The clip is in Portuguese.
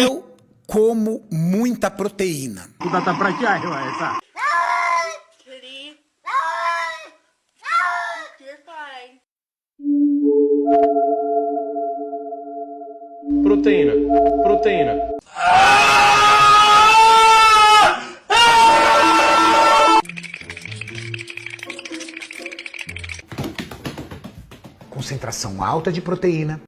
Eu como muita proteína. Куда-то протягивается. Kitty. You're fine. Proteína. Proteína. Concentração alta de proteína.